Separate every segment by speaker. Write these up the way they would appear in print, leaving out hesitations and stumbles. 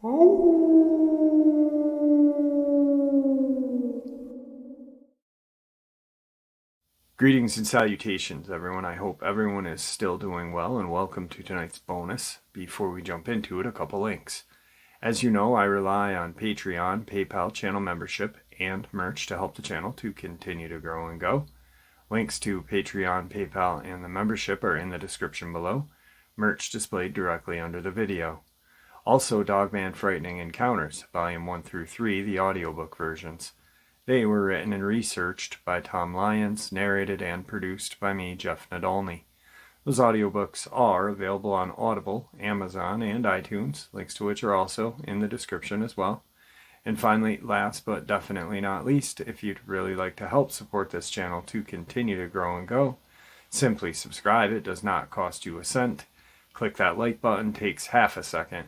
Speaker 1: Greetings and salutations, everyone. I hope everyone is still doing well, and welcome to tonight's bonus. Before we jump into it, a couple links. As you know, I rely on Patreon, PayPal, channel membership, and merch to help the channel to continue to grow and go. Links to Patreon, PayPal, and the membership are in the description below. Merch displayed directly under the video. Also, Dogman Frightening Encounters, Volume 1 through 3, the audiobook versions. They were written and researched by Tom Lyons, narrated and produced by me, Jeff Nadolny. Those audiobooks are available on Audible, Amazon, and iTunes, links to which are also in the description as well. And finally, last but definitely not least, if you'd really like to help support this channel to continue to grow and go, simply subscribe. It does not cost you a cent. Click that like button, takes half a second.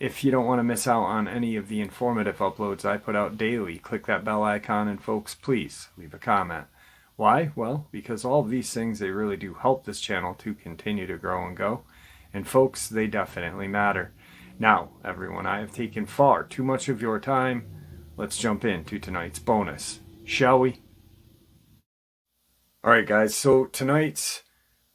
Speaker 1: If you don't want to miss out on any of the informative uploads I put out daily, click that bell icon, and folks, please leave a comment. Why? Well, because all of these things, they really do help this channel to continue to grow and go. And folks, they definitely matter. Now, everyone, I have taken far too much of your time. Let's jump into tonight's bonus, shall we? Alright guys, so tonight's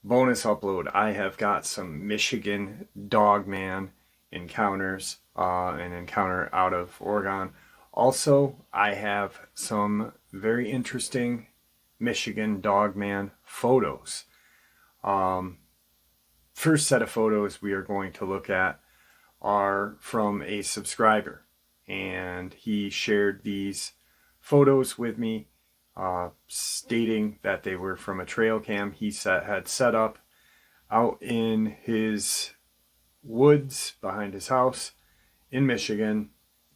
Speaker 1: bonus upload, I have got some Michigan Dogman encounters, an encounter out of Oregon. Also, I have some very interesting Michigan Dogman photos. First set of photos we are going to look at are from a subscriber, and he shared these photos with me, stating that they were from a Trailcam he had set up out in his woods behind his house in Michigan,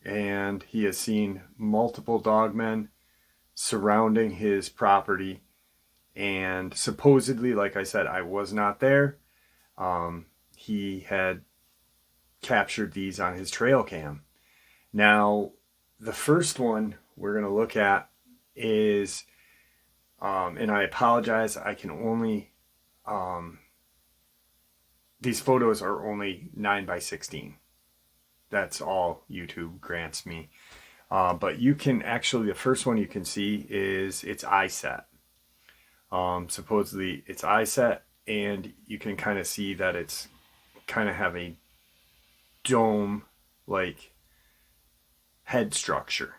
Speaker 1: and he has seen multiple dogmen surrounding his property. And supposedly, like I said, I was not there. He had captured these on his Trailcam. Now, the first one we're going to look at is, and I apologize, I can only, these photos are only 9:16. That's all YouTube grants me. But you can actually, the first one you can see is it's eye set. Supposedly it's eye set, and you can kind of see that it's kind of have a dome like head structure.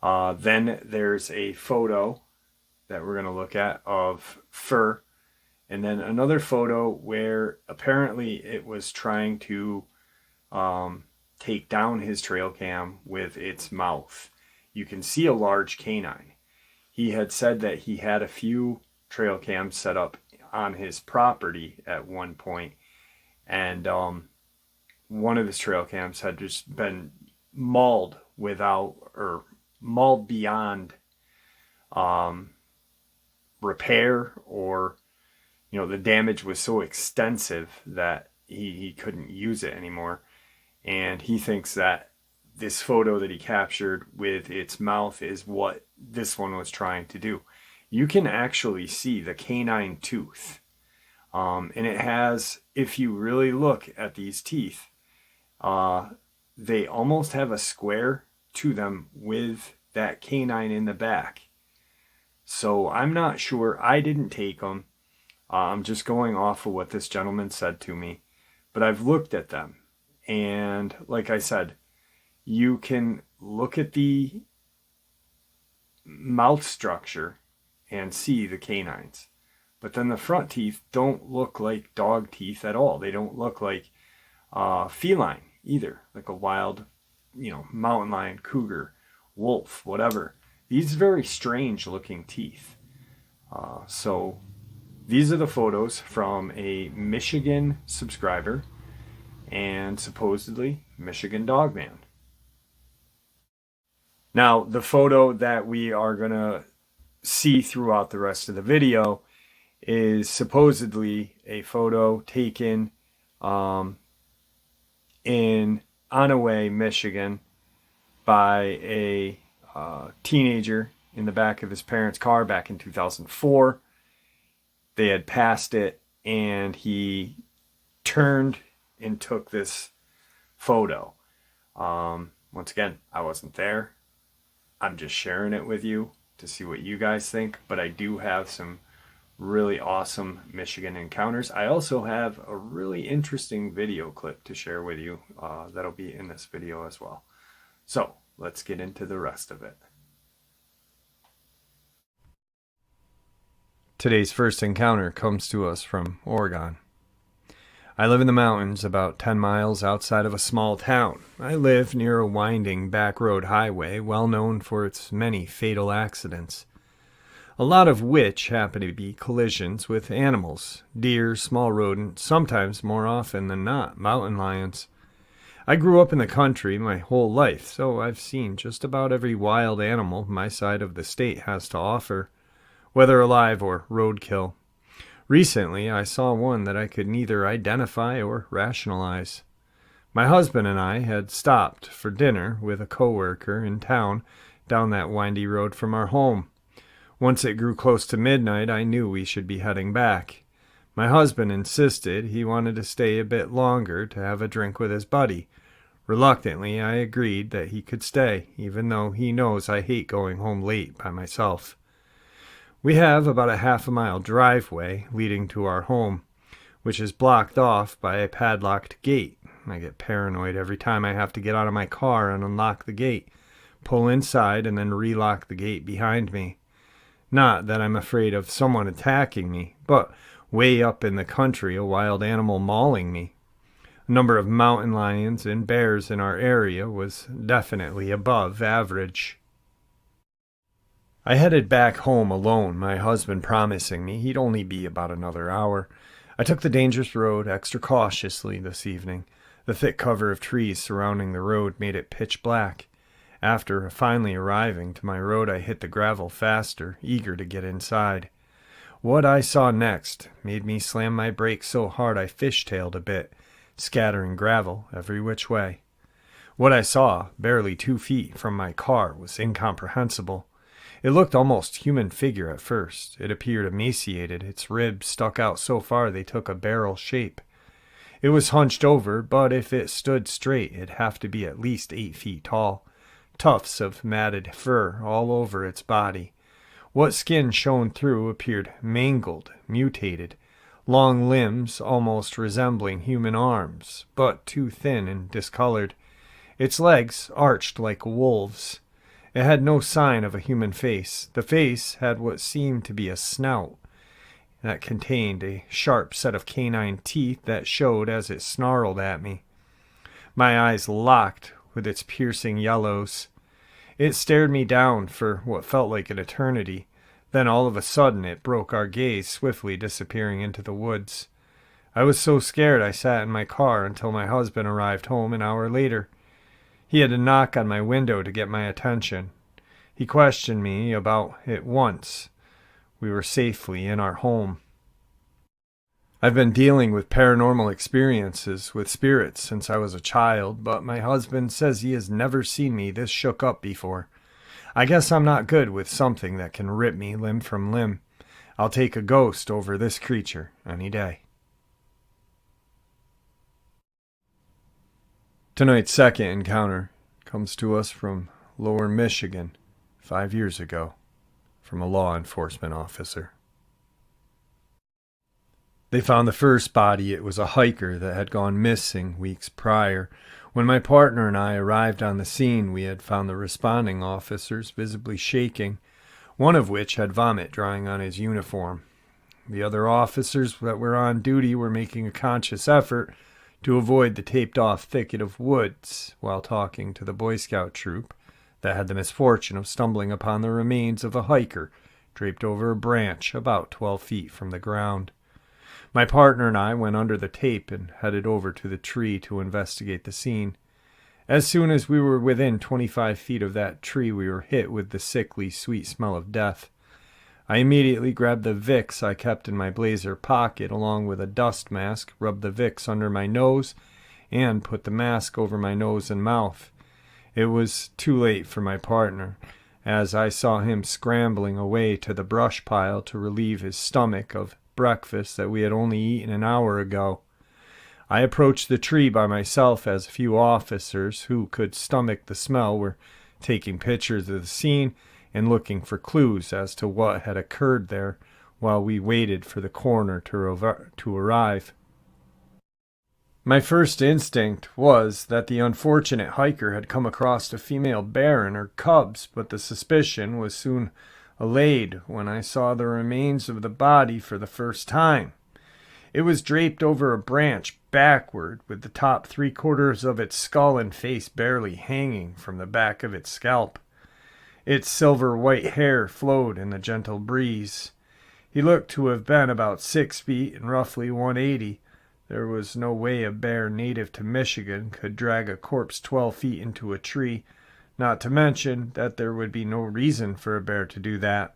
Speaker 1: Then there's a photo that we're going to look at of fur, and then another photo where apparently it was trying to take down his Trailcam with its mouth. You can see a large canine. He had said that he had a few Trailcams set up on his property at one point, and one of his Trailcams had just been mauled mauled beyond repair, or the damage was so extensive that he couldn't use it anymore. And he thinks that this photo that he captured with its mouth is what this one was trying to do. You can actually see the canine tooth. And it has, if you really look at these teeth, they almost have a square to them with that canine in the back. So I'm not sure. I didn't take them. I'm just going off of what this gentleman said to me. But I've looked at them. And like I said, you can look at the mouth structure and see the canines. But then the front teeth don't look like dog teeth at all. They don't look like feline either, like a wild, mountain lion, cougar, wolf, whatever. These very strange looking teeth. So these are the photos from a Michigan subscriber and supposedly Michigan Dogman. Now, the photo that we are going to see throughout the rest of the video is supposedly a photo taken in Onaway, Michigan by a teenager in the back of his parents' car back in 2004. They had passed it, and he turned and took this photo. Once again, I wasn't there. I'm just sharing it with you to see what you guys think, but I do have some really awesome Michigan encounters. I also have a really interesting video clip to share with you that'll be in this video as well. So let's get into the rest of it. Today's first encounter comes to us from Oregon. I live in the mountains about 10 miles outside of a small town. I live near a winding back road highway well known for its many fatal accidents, a lot of which happen to be collisions with animals, deer, small rodents, sometimes more often than not, mountain lions. I grew up in the country my whole life, so I've seen just about every wild animal my side of the state has to offer, whether alive or roadkill. Recently, I saw one that I could neither identify or rationalize. My husband and I had stopped for dinner with a coworker in town down that windy road from our home. Once it grew close to midnight, I knew we should be heading back. My husband insisted he wanted to stay a bit longer to have a drink with his buddy. Reluctantly, I agreed that he could stay, even though he knows I hate going home late by myself. We have about a half-a-mile driveway leading to our home, which is blocked off by a padlocked gate. I get paranoid every time I have to get out of my car and unlock the gate, pull inside, and then relock the gate behind me. Not that I'm afraid of someone attacking me, but way up in the country, a wild animal mauling me. The number of mountain lions and bears in our area was definitely above average. I headed back home alone, my husband promising me he'd only be about another hour. I took the dangerous road extra cautiously this evening. The thick cover of trees surrounding the road made it pitch black. After finally arriving to my road, I hit the gravel faster, eager to get inside. What I saw next made me slam my brakes so hard I fishtailed a bit, scattering gravel every which way. What I saw, barely 2 feet from my car, was incomprehensible. It looked almost human figure at first. It appeared emaciated. Its ribs stuck out so far they took a barrel shape. It was hunched over, but if it stood straight, it'd have to be at least 8 feet tall. Tufts of matted fur all over its body. What skin shone through appeared mangled, mutated. Long limbs almost resembling human arms, but too thin and discolored. Its legs arched like wolves'. It had no sign of a human face. The face had what seemed to be a snout that contained a sharp set of canine teeth that showed as it snarled at me. My eyes locked with its piercing yellows. It stared me down for what felt like an eternity. Then all of a sudden it broke our gaze, swiftly disappearing into the woods. I was so scared I sat in my car until my husband arrived home an hour later. He had to knock on my window to get my attention. He questioned me about it once. We were safely in our home. I've been dealing with paranormal experiences with spirits since I was a child, but my husband says he has never seen me this shook up before. I guess I'm not good with something that can rip me limb from limb. I'll take a ghost over this creature any day. Tonight's second encounter comes to us from Lower Michigan 5 years ago, from a law enforcement officer. They found the first body. It was a hiker that had gone missing weeks prior. When my partner and I arrived on the scene, we had found the responding officers visibly shaking, one of which had vomit drying on his uniform. The other officers that were on duty were making a conscious effort to avoid the taped-off thicket of woods while talking to the Boy Scout troop that had the misfortune of stumbling upon the remains of a hiker draped over a branch about 12 feet from the ground. My partner and I went under the tape and headed over to the tree to investigate the scene. As soon as we were within 25 feet of that tree, we were hit with the sickly, sweet smell of death. I immediately grabbed the Vicks I kept in my blazer pocket along with a dust mask, rubbed the Vicks under my nose, and put the mask over my nose and mouth. It was too late for my partner, as I saw him scrambling away to the brush pile to relieve his stomach of breakfast that we had only eaten an hour ago. I approached the tree by myself as a few officers who could stomach the smell were taking pictures of the scene and looking for clues as to what had occurred there while we waited for the coroner to arrive. My first instinct was that the unfortunate hiker had come across a female bear and her cubs, but the suspicion was soon allayed when I saw the remains of the body for the first time. It was draped over a branch backward, with the top 3/4 of its skull and face barely hanging from the back of its scalp. Its silver-white hair flowed in the gentle breeze. He looked to have been about 6 feet and roughly 180. There was no way a bear native to Michigan could drag a corpse 12 feet into a tree, not to mention that there would be no reason for a bear to do that.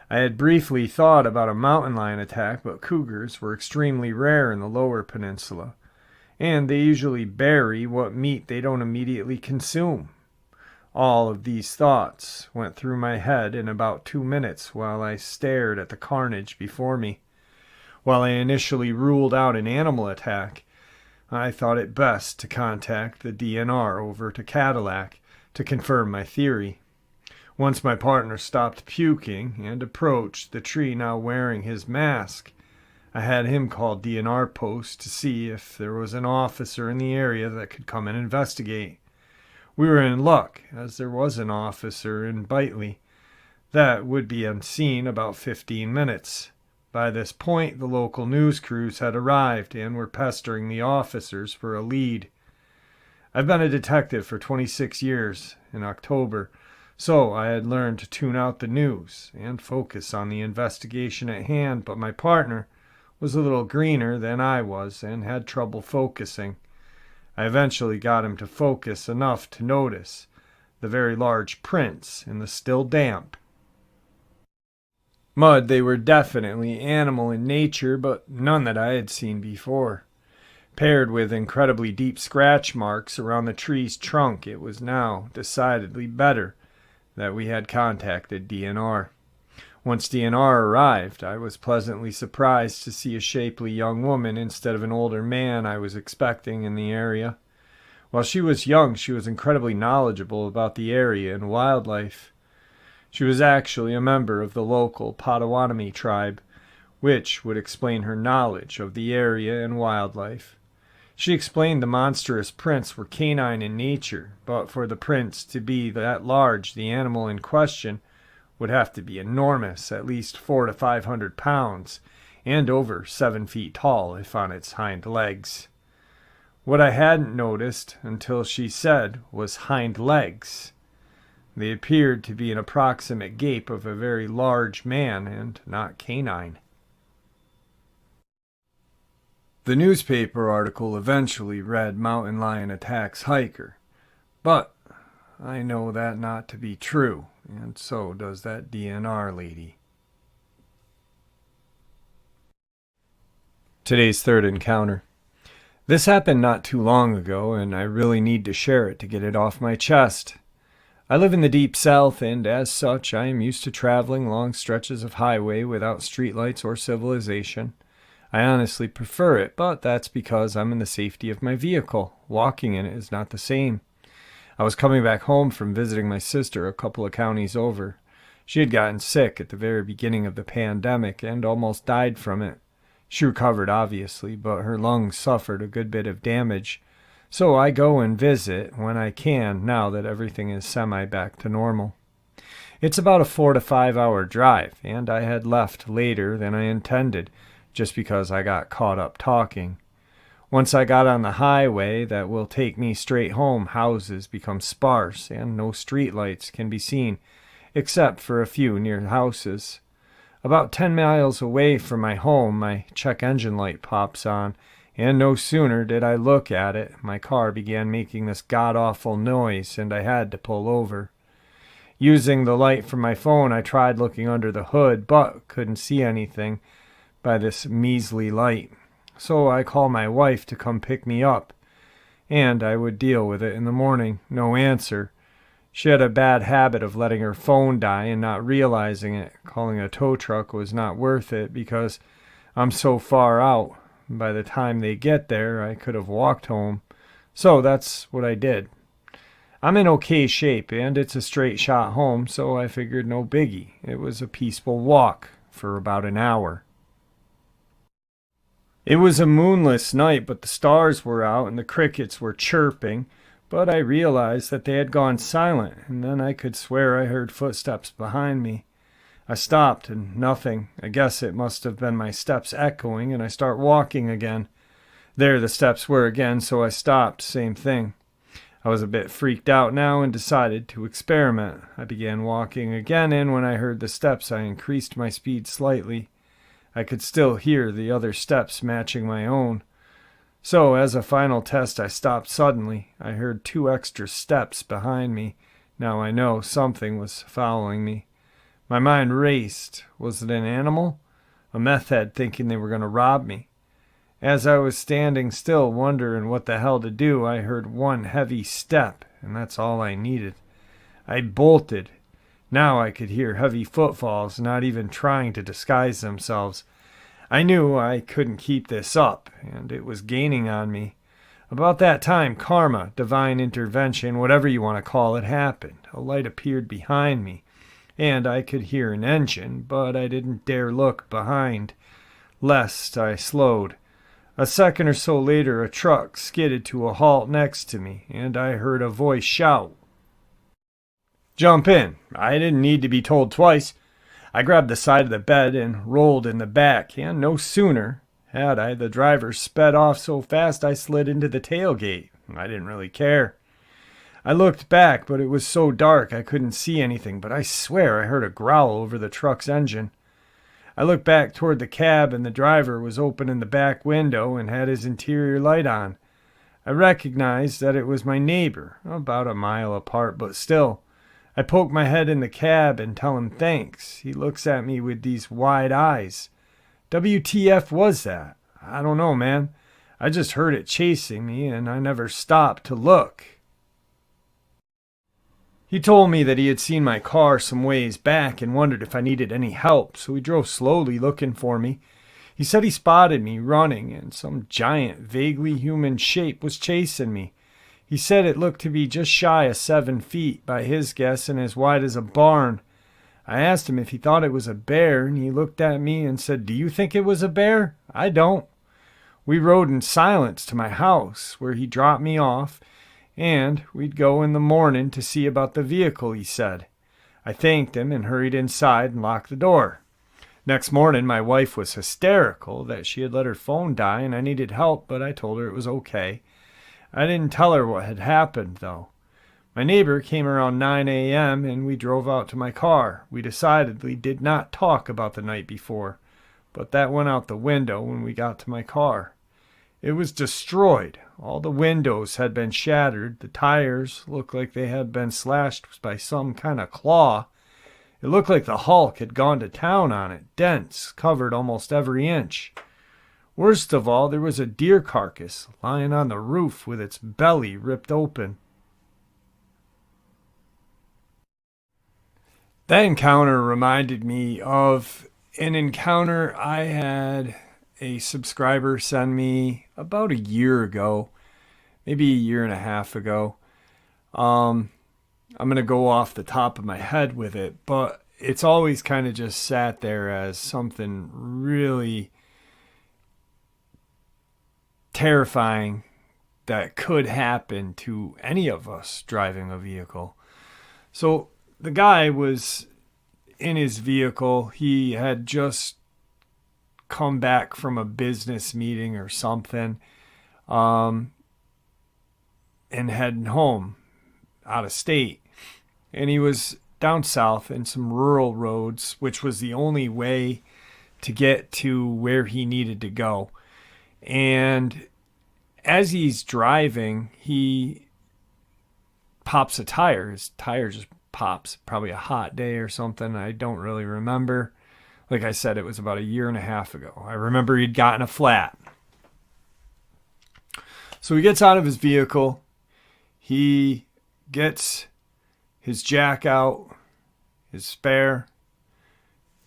Speaker 1: I had briefly thought about a mountain lion attack, but cougars were extremely rare in the lower peninsula, and they usually bury what meat they don't immediately consume. All of these thoughts went through my head in about 2 minutes while I stared at the carnage before me. While I initially ruled out an animal attack, I thought it best to contact the DNR over to Cadillac to confirm my theory. Once my partner stopped puking and approached the tree now wearing his mask, I had him call DNR post to see if there was an officer in the area that could come and investigate. We were in luck, as there was an officer in Bitely that would be on scene about 15 minutes. By this point, the local news crews had arrived and were pestering the officers for a lead. I've been a detective for 26 years in October, so I had learned to tune out the news and focus on the investigation at hand, but my partner was a little greener than I was and had trouble focusing. I eventually got him to focus enough to notice the very large prints in the still damp mud. They were definitely animal in nature, but none that I had seen before. Paired with incredibly deep scratch marks around the tree's trunk, it was now decidedly better that we had contacted DNR. Once DNR arrived, I was pleasantly surprised to see a shapely young woman instead of an older man I was expecting in the area. While she was young, she was incredibly knowledgeable about the area and wildlife. She was actually a member of the local Potawatomi tribe, which would explain her knowledge of the area and wildlife. She explained the monstrous prints were canine in nature, but for the prints to be that large, the animal in question would have to be enormous, at least 400 to 500 pounds, and over 7 feet tall if on its hind legs. What I hadn't noticed until she said was hind legs. They appeared to be an approximate gape of a very large man and not canine. The newspaper article eventually read Mountain Lion Attacks Hiker, but I know that not to be true, and so does that DNR lady. Today's third encounter. This happened not too long ago, and I really need to share it to get it off my chest. I live in the deep south, and as such, I am used to traveling long stretches of highway without streetlights or civilization. I honestly prefer it, but that's because I'm in the safety of my vehicle. Walking in it is not the same. I was coming back home from visiting my sister a couple of counties over. She had gotten sick at the very beginning of the pandemic and almost died from it. She recovered, obviously, but her lungs suffered a good bit of damage. So I go and visit when I can now that everything is semi-back to normal. It's about a 4 to 5 hour drive, and I had left later than I intended, just because I got caught up talking. Once I got on the highway that will take me straight home, houses become sparse, and no streetlights can be seen, except for a few near houses. About 10 miles away from my home, my check engine light pops on, and no sooner did I look at it, my car began making this god-awful noise, and I had to pull over. Using the light from my phone, I tried looking under the hood, but couldn't see anything by this measly light. So I called my wife to come pick me up, and I would deal with it in the morning. No answer. She had a bad habit of letting her phone die and not realizing it. Calling a tow truck was not worth it because I'm so far out. By the time they get there, I could have walked home. So that's what I did. I'm in okay shape, and it's a straight shot home, so I figured no biggie. It was a peaceful walk for about an hour. It was a moonless night, but the stars were out and the crickets were chirping, but I realized that they had gone silent, and then I could swear I heard footsteps behind me. I stopped, and nothing. I guess it must have been my steps echoing, and I start walking again. There the steps were again, so I stopped. Same thing. I was a bit freaked out now and decided to experiment. I began walking again, and when I heard the steps, I increased my speed slightly. I could still hear the other steps matching my own. So, as a final test, I stopped suddenly. I heard 2 extra steps behind me. Now I know something was following me. My mind raced. Was it an animal? A meth head thinking they were going to rob me. As I was standing still, wondering what the hell to do, I heard 1 heavy step, and that's all I needed. I bolted. Now I could hear heavy footfalls, not even trying to disguise themselves. I knew I couldn't keep this up, and it was gaining on me. About that time, karma, divine intervention, whatever you want to call it, happened. A light appeared behind me, and I could hear an engine, but I didn't dare look behind, lest I slowed. A second or so later, a truck skidded to a halt next to me, and I heard a voice shout, "Jump in." I didn't need to be told twice. I grabbed the side of the bed and rolled in the back, and no sooner had I, the driver sped off so fast I slid into the tailgate. I didn't really care. I looked back, but it was so dark I couldn't see anything, but I swear I heard a growl over the truck's engine. I looked back toward the cab, and the driver was opening the back window and had his interior light on. I recognized that it was my neighbor, about a mile apart, but still. I poke my head in the cab and tell him thanks. He looks at me with these wide eyes. WTF was that? I don't know, man. I just heard it chasing me, and I never stopped to look. He told me that he had seen my car some ways back and wondered if I needed any help, so he drove slowly looking for me. He said he spotted me running, and some giant, vaguely human shape was chasing me. He said it looked to be just shy of 7 feet by his guess and as wide as a barn. I asked him if he thought it was a bear, and he looked at me and said, "Do you think it was a bear? I don't." We rode in silence to my house, where he dropped me off, and we'd go in the morning to see about the vehicle, he said. I thanked him and hurried inside and locked the door. Next morning, my wife was hysterical that she had let her phone die and I needed help, but I told her it was okay. I didn't tell her what had happened, though. My neighbor came around 9 a.m. and we drove out to my car. We decidedly did not talk about the night before, but that went out the window when we got to my car. It was destroyed. All the windows had been shattered. The tires looked like they had been slashed by some kind of claw. It looked like the Hulk had gone to town on it. Dents covered almost every inch. Worst of all, there was a deer carcass lying on the roof with its belly ripped open. That encounter reminded me of an encounter I had a subscriber send me about a year ago, maybe a year and a half ago. I'm going to go off the top of my head with it, but it's always kind of just sat there as something really terrifying that could happen to any of us driving a vehicle. So the guy was in his vehicle. He had just come back from a business meeting or something, and heading home out of state. And he was down south in some rural roads, which was the only way to get to where he needed to go. And as he's driving, he pops a tire. His tire just pops. Probably a hot day or something. I don't really remember. Like I said, it was about a year and a half ago. I remember he'd gotten a flat. So he gets out of his vehicle. He gets his jack out, his spare,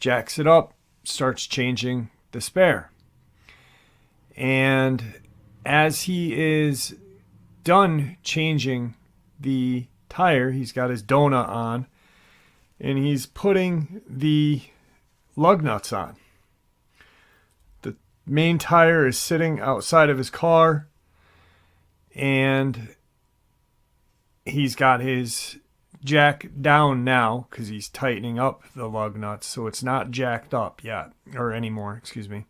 Speaker 1: jacks it up, starts changing the spare. And as he is done changing the tire, he's got his donut on, and he's putting the lug nuts on. The main tire is sitting outside of his car, and he's got his jack down now because he's tightening up the lug nuts, so it's not jacked up yet, or anymore, excuse me.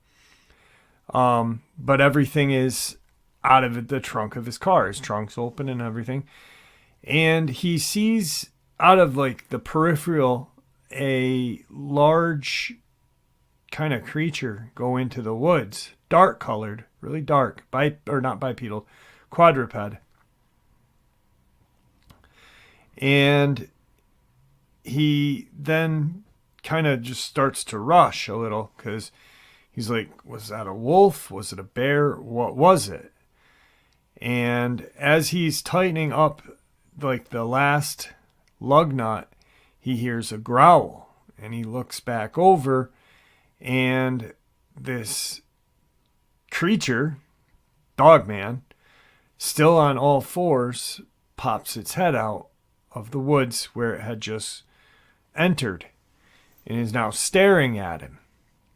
Speaker 1: But everything is out of the trunk of his car. His trunk's open and everything. And he sees out of like the peripheral a large kind of creature go into the woods. Dark colored, really dark. Not bipedal, quadruped. And he then kind of just starts to rush a little because he's like, was that a wolf? Was it a bear? What was it? And as he's tightening up like the last lug nut, he hears a growl, and he looks back over, and this creature, Dogman, still on all fours, pops its head out of the woods where it had just entered and is now staring at him.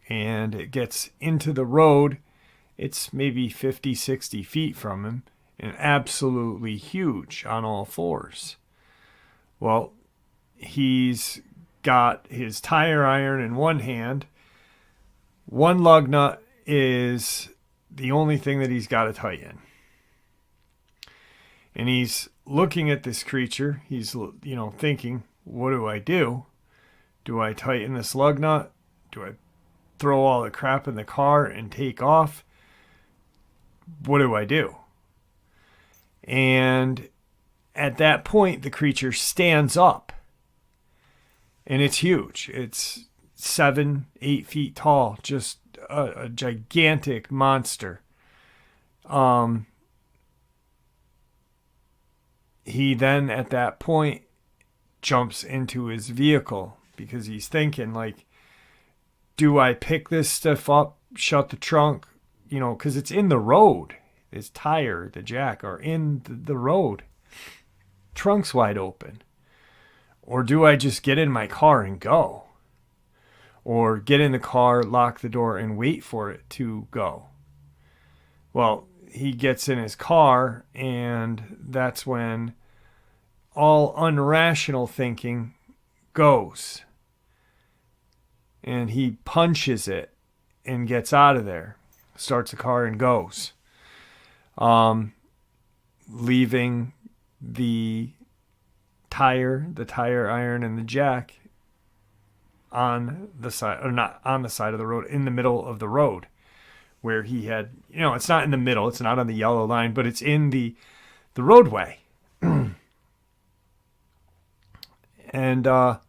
Speaker 1: And it gets into the road. It's maybe 50, 60 feet from him, and absolutely huge on all fours. Well, he's got his tire iron in one hand. One lug nut is the only thing that he's got to tighten. And he's looking at this creature. He's, thinking, what do I do? Do I tighten this lug nut? Do I throw all the crap in the car and take off? What do I do? And at that point, the creature stands up. And it's huge. It's 7, 8 feet tall. Just a gigantic monster. He then, at that point, jumps into his vehicle because he's thinking, like, do I pick this stuff up, shut the trunk, because it's in the road. His tire, the jack are in the road. Trunk's wide open. Or do I just get in my car and go? Or get in the car, lock the door, and wait for it to go? Well, he gets in his car, and that's when all unrational thinking goes. And he punches it and gets out of there, starts the car and goes. Leaving the tire iron, and the jack on the side, or not on the side of the road, in the middle of the road where he had, it's not in the middle, it's not on the yellow line, but it's in the roadway. And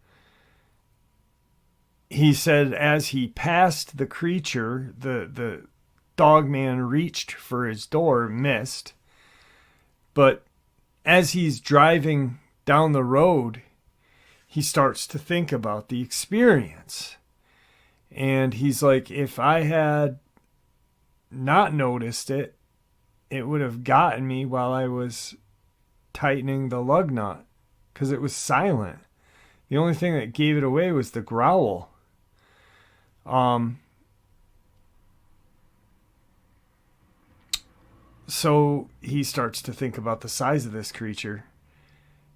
Speaker 1: he said as he passed the creature, the Dogman reached for his door, missed. But as he's driving down the road, he starts to think about the experience. And he's like, if I had not noticed it, it would have gotten me while I was tightening the lug nut, because it was silent. The only thing that gave it away was the growl. So he starts to think about the size of this creature.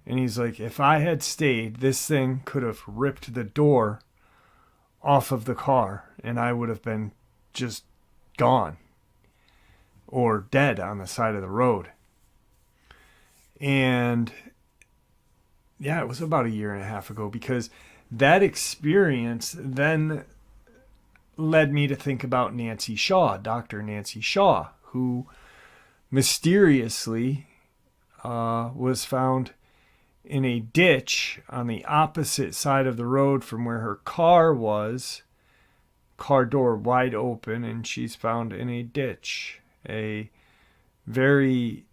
Speaker 1: And he's like, if I had stayed, this thing could have ripped the door off of the car, and I would have been just gone or dead on the side of the road. And yeah, it was about a year and a half ago, because that experience then led me to think about Nancy Shaw, Dr. Nancy Shaw, who mysteriously was found in a ditch on the opposite side of the road from where her car was, car door wide open, and she's found in a ditch. A very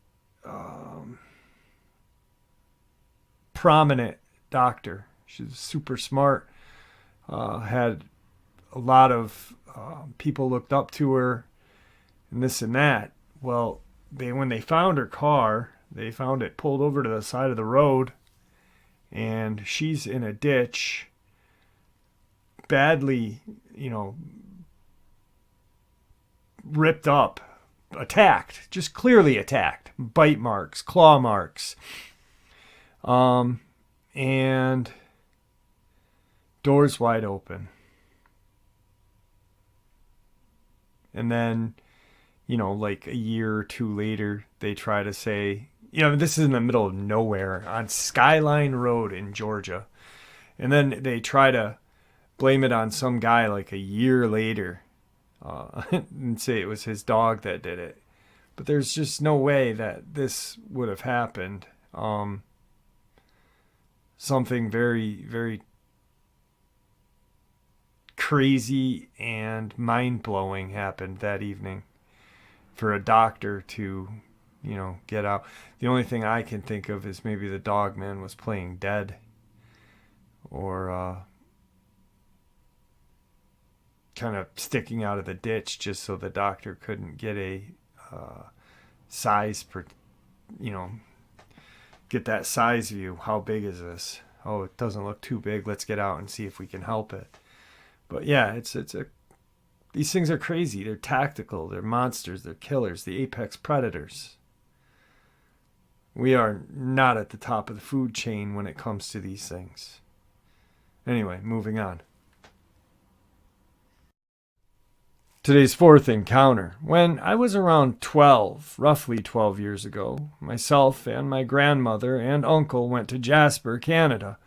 Speaker 1: prominent doctor. She's super smart, had a lot of people looked up to her, and this and that. Well, when they found her car, they found it pulled over to the side of the road, and she's in a ditch, badly, ripped up, attacked, just clearly attacked, bite marks, claw marks, and doors wide open. And then, like a year or two later, they try to say, this is in the middle of nowhere on Skyline Road in Georgia. And then they try to blame it on some guy like a year later and say it was his dog that did it. But there's just no way that this would have happened. Something very, very crazy and mind-blowing happened that evening for a doctor to, get out. The only thing I can think of is maybe the Dogman was playing dead, or kind of sticking out of the ditch just so the doctor couldn't get a size get that size view. How big is this? Oh, it doesn't look too big. Let's get out and see if we can help it. But yeah, these things are crazy. They're tactical. They're monsters. They're killers. The apex predators. We are not at the top of the food chain when it comes to these things. Anyway, moving on. Today's fourth encounter. When I was around 12, roughly 12 years ago, myself and my grandmother and uncle went to Jasper, Canada.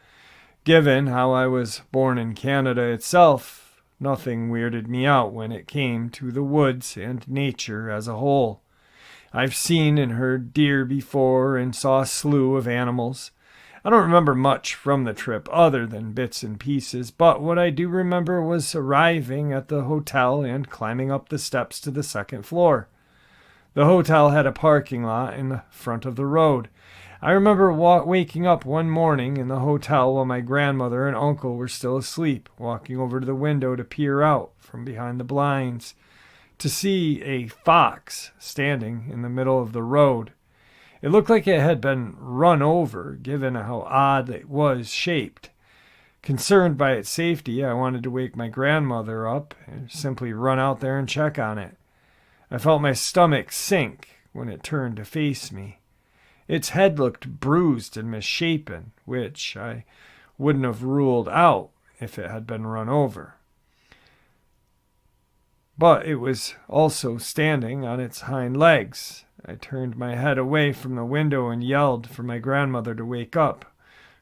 Speaker 1: Given how I was born in Canada itself, nothing weirded me out when it came to the woods and nature as a whole. I've seen and heard deer before and saw a slew of animals. I don't remember much from the trip other than bits and pieces, but what I do remember was arriving at the hotel and climbing up the steps to the second floor. The hotel had a parking lot in the front of the road. I remember waking up one morning in the hotel while my grandmother and uncle were still asleep, walking over to the window to peer out from behind the blinds to see a fox standing in the middle of the road. It looked like it had been run over, given how odd it was shaped. Concerned by its safety, I wanted to wake my grandmother up and simply run out there and check on it. I felt my stomach sink when it turned to face me. Its head looked bruised and misshapen, which I wouldn't have ruled out if it had been run over. But it was also standing on its hind legs. I turned my head away from the window and yelled for my grandmother to wake up,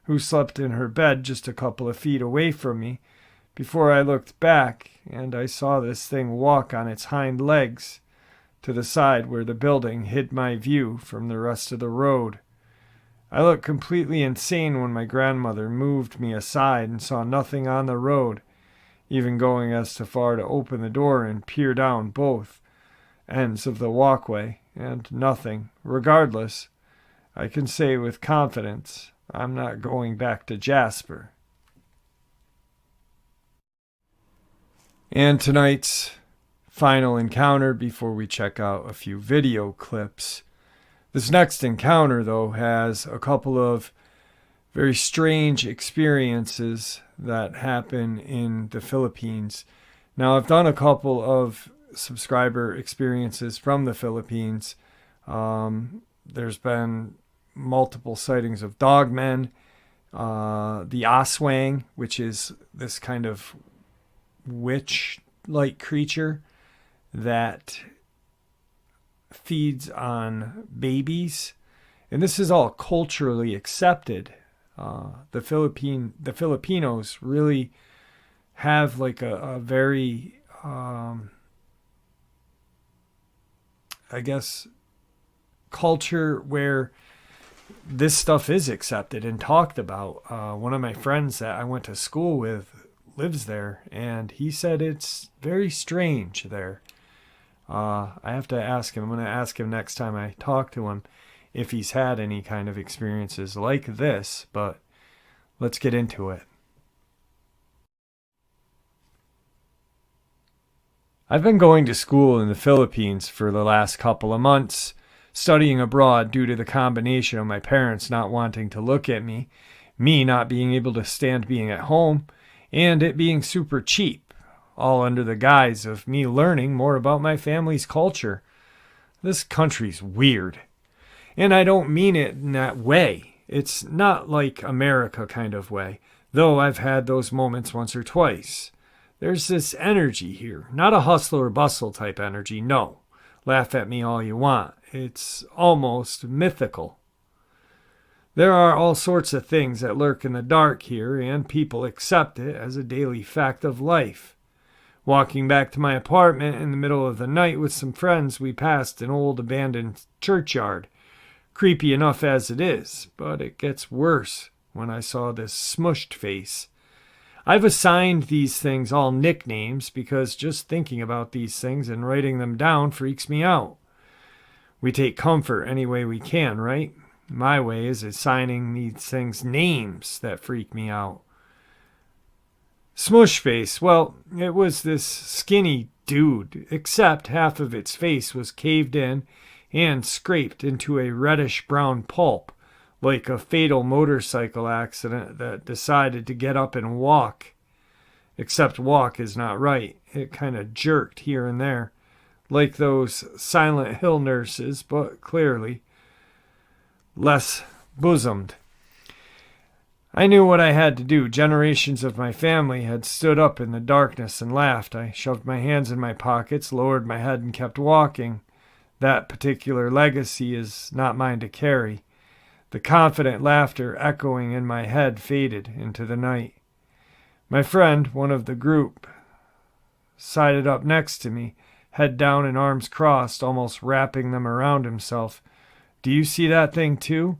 Speaker 1: who slept in her bed just a couple of feet away from me, before I looked back and I saw this thing walk on its hind legs to the side where the building hid my view from the rest of the road. I looked completely insane when my grandmother moved me aside and saw nothing on the road, even going as far to open the door and peer down both ends of the walkway, and nothing. Regardless, I can say with confidence, I'm not going back to Jasper. And tonight's final encounter before we check out a few video clips. This next encounter, though, has a couple of very strange experiences that happen in the Philippines. Now, I've done a couple of subscriber experiences from the Philippines. There's been multiple sightings of dogmen, the aswang, which is this kind of witch-like creature that feeds on babies, and this is all culturally accepted. The Filipinos really have like a very I guess culture where this stuff is accepted and talked about. One of my friends that I went to school with lives there, and he said it's very strange there. I have to ask him. I'm going to ask him next time I talk to him if he's had any kind of experiences like this, but let's get into it. I've been going to school in the Philippines for the last couple of months, studying abroad due to the combination of my parents not wanting to look at me not being able to stand being at home, and it being super cheap, all under the guise of me learning more about my family's culture. This country's weird. And I don't mean it in that way. It's not like America kind of way, though I've had those moments once or twice. There's this energy here, not a hustle or bustle type energy, no. Laugh at me all you want. It's almost mythical. There are all sorts of things that lurk in the dark here, and people accept it as a daily fact of life. Walking back to my apartment in the middle of the night with some friends, we passed an old abandoned churchyard. Creepy enough as it is, but it gets worse when I saw this smushed face. I've assigned these things all nicknames because just thinking about these things and writing them down freaks me out. We take comfort any way we can, right? My way is assigning these things names that freak me out. Smush face, well, it was this skinny dude, except half of its face was caved in and scraped into a reddish-brown pulp, like a fatal motorcycle accident that decided to get up and walk. Except walk is not right. It kind of jerked here and there, like those Silent Hill nurses, but clearly less bosomed. I knew what I had to do. Generations of my family had stood up in the darkness and laughed. I shoved my hands in my pockets, lowered my head, and kept walking. That particular legacy is not mine to carry. The confident laughter echoing in my head faded into the night. My friend, one of the group, sided up next to me, head down and arms crossed, almost wrapping them around himself. "Do you see that thing too?"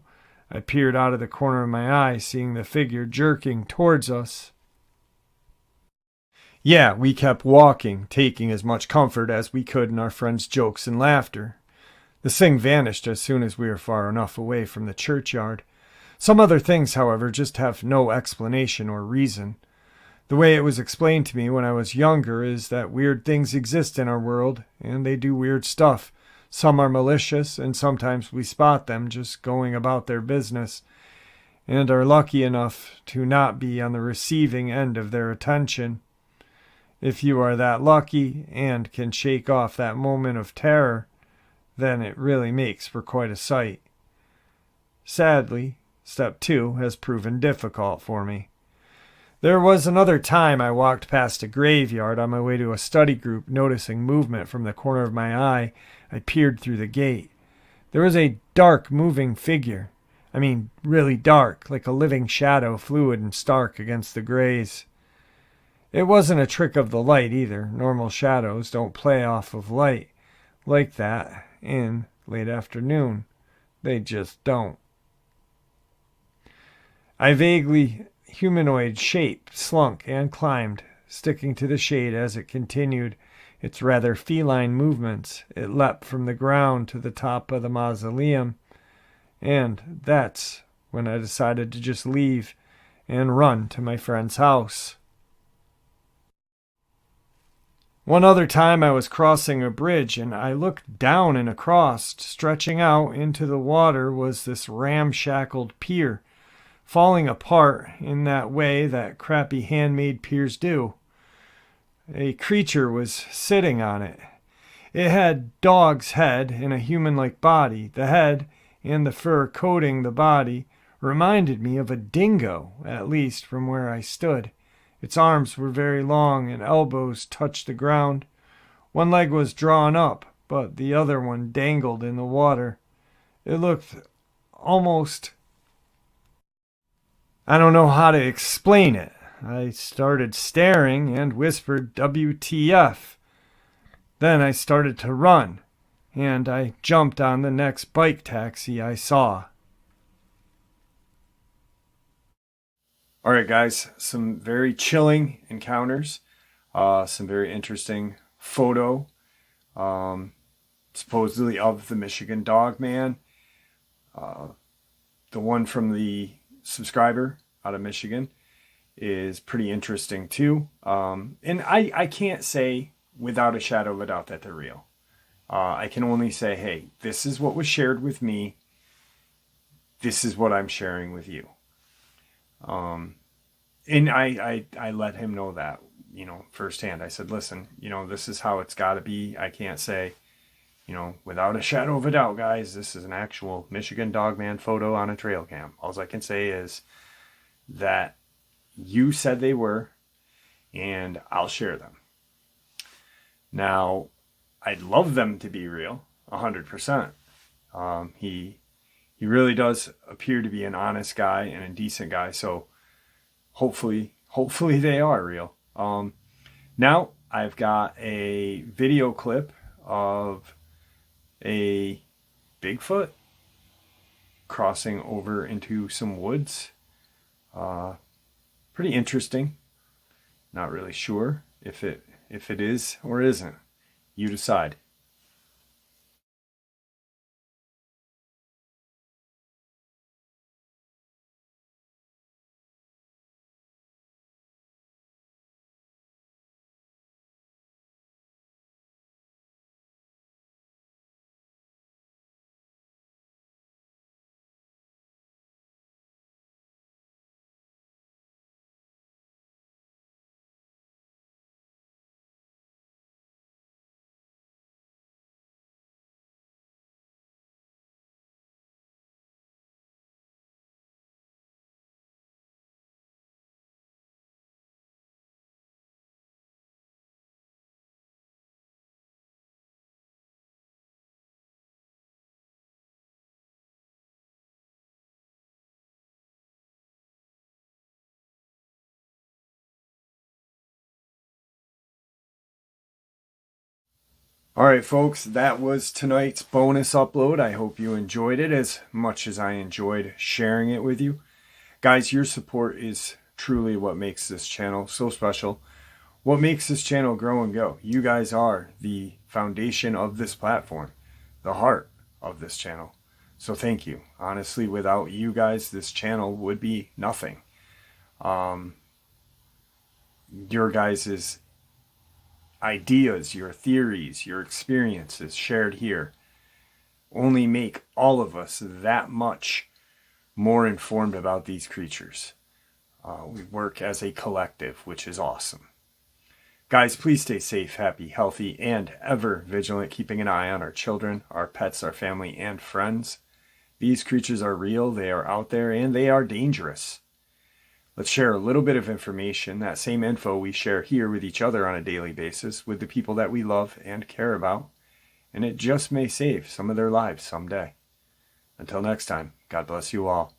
Speaker 1: I peered out of the corner of my eye, seeing the figure jerking towards us. Yeah, we kept walking, taking as much comfort as we could in our friend's jokes and laughter. The thing vanished as soon as we were far enough away from the churchyard. Some other things, however, just have no explanation or reason. The way it was explained to me when I was younger is that weird things exist in our world, and they do weird stuff. Some are malicious, and sometimes we spot them just going about their business, and are lucky enough to not be on the receiving end of their attention. If you are that lucky and can shake off that moment of terror, then it really makes for quite a sight. Sadly, step 2 has proven difficult for me. There was another time I walked past a graveyard on my way to a study group. Noticing movement from the corner of my eye, I peered through the gate. There was a dark moving figure. I mean, really dark, like a living shadow, fluid and stark against the grays. It wasn't a trick of the light either. Normal shadows don't play off of light like that in late afternoon. They just don't. I vaguely humanoid shape slunk and climbed, sticking to the shade as it continued its rather feline movements. It leapt from the ground to the top of the mausoleum, and that's when I decided to just leave and run to my friend's house. One other time I was crossing a bridge and I looked down and across. Stretching out into the water was this ramshackled pier, falling apart in that way that crappy handmade piers do. A creature was sitting on it. It had dog's head and a human-like body. The head and the fur coating the body reminded me of a dingo, at least from where I stood. Its arms were very long and elbows touched the ground. One leg was drawn up, but the other one dangled in the water. It looked almost... I don't know how to explain it. I started staring and whispered, "WTF?" Then I started to run, and I jumped on the next bike taxi I saw. All right, guys, some very chilling encounters, some very interesting photo, supposedly of the Michigan Dogman. The one from the subscriber out of Michigan is pretty interesting too. And I can't say without a shadow of a doubt that they're real. I can only say, hey, this is what was shared with me. This is what I'm sharing with you. And I let him know that, firsthand. I said, listen, this is how it's got to be. I can't say, without a shadow of a doubt, guys, this is an actual Michigan Dogman photo on a Trailcam. All I can say is that you said they were, and I'll share them. Now, I'd love them to be real, 100%. He really does appear to be an honest guy and a decent guy, so hopefully they are real. Now I've got a video clip of a Bigfoot crossing over into some woods. Pretty interesting. Not really sure if it is or isn't. You decide. All right, folks, that was tonight's bonus upload. I hope you enjoyed it as much as I enjoyed sharing it with you. Guys, your support is truly what makes this channel so special. What makes this channel grow and go. You guys are the foundation of this platform, the heart of this channel. So thank you. Honestly, without you guys, this channel would be nothing. Your guys' ideas, your theories, your experiences shared here only make all of us that much more informed about these creatures. We work as a collective, which is awesome. Guys, please stay safe, happy, healthy, and ever vigilant, keeping an eye on our children, our pets, our family, and friends. These creatures are real, they are out there, and they are dangerous. Let's share a little bit of information, that same info we share here with each other on a daily basis, with the people that we love and care about, and it just may save some of their lives someday. Until next time, God bless you all.